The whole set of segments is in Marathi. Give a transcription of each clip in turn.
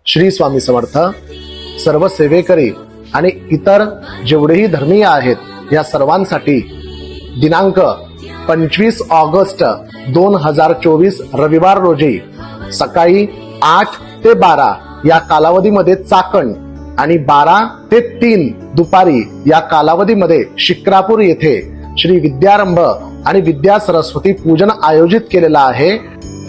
श्री स्वामी समर्थ. सर्व सेवेकरी आणि इतर जेवढेही धर्मीय आहेत या सर्वांसाठी दिनांक 25 ऑगस्ट 2024 रविवार रोजी सकाळी 8 ते 12 या कालावधीमध्ये चाकण आणि 12 ते 3 दुपारी या कालावधीमध्ये शिक्रापूर येथे श्री विद्यारंभ आणि विद्या सरस्वती पूजन आयोजित केलेलं आहे.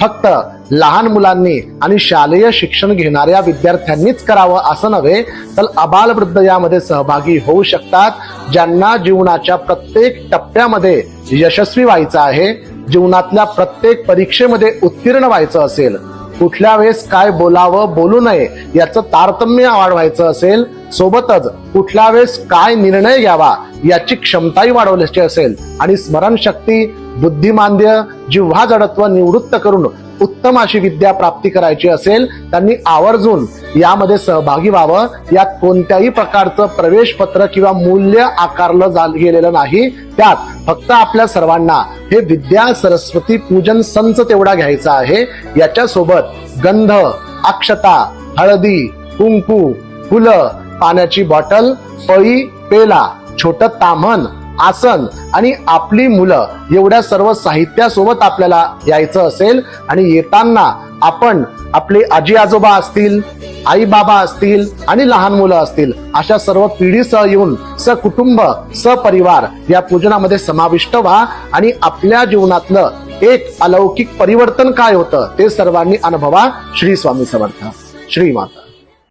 फक्त लहान मुलांनी आणि शालेय शिक्षण घेणाऱ्या विद्यार्थ्यांनीच करावं असं नव्हे, तर अबालवृद्ध यामध्ये सहभागी होऊ शकतात. ज्यांना जीवनाच्या प्रत्येक टप्प्यामध्ये यशस्वी व्हायचं आहे, जीवनातल्या प्रत्येक परीक्षेमध्ये उत्तीर्ण व्हायचं असेल, कुठल्या वेळेस काय बोलावं बोलू नये याचं तारतम्य वाढवायचं असेल, सोबतच कुठल्या वेळेस काय निर्णय घ्यावा याची क्षमताही वाढवल्याची असेल आणि स्मरणशक्ती, बुद्धिमांद्य, जिव्हा जडत्व निवृत्त करून उत्तम अशी विद्या प्राप्ती करायची असेल, त्यांनी आवर्जून यामध्ये सहभागी व्हावं. यात कोणत्याही प्रकारचं प्रवेश पत्र किंवा मूल्य आकारलं गेलेलं नाही. त्यात फक्त आपल्या सर्वांना हे विद्या सरस्वती पूजन संच तेवढा घ्यायचा आहे. याच्या सोबत गंध, अक्षता, हळदी, कुंकू, फुलं, पाण्याची बॉटल, पळी, पेला, छोटं ताम्हण, आसन आणि आपली मुलं एवढ्या सर्व साहित्यासोबत आपल्याला यायचं असेल. आणि येताना आपण आपले आजी आजोबा असतील, आई बाबा असतील आणि लहान मुलं असतील अशा सर्व पिढीसह येऊन सकुटुंब सपरिवार या पूजनामध्ये समाविष्ट व्हा आणि आपल्या जीवनातलं एक अलौकिक परिवर्तन काय होतं ते सर्वांनी अनुभवा. श्री स्वामी समर्थ. श्री माता.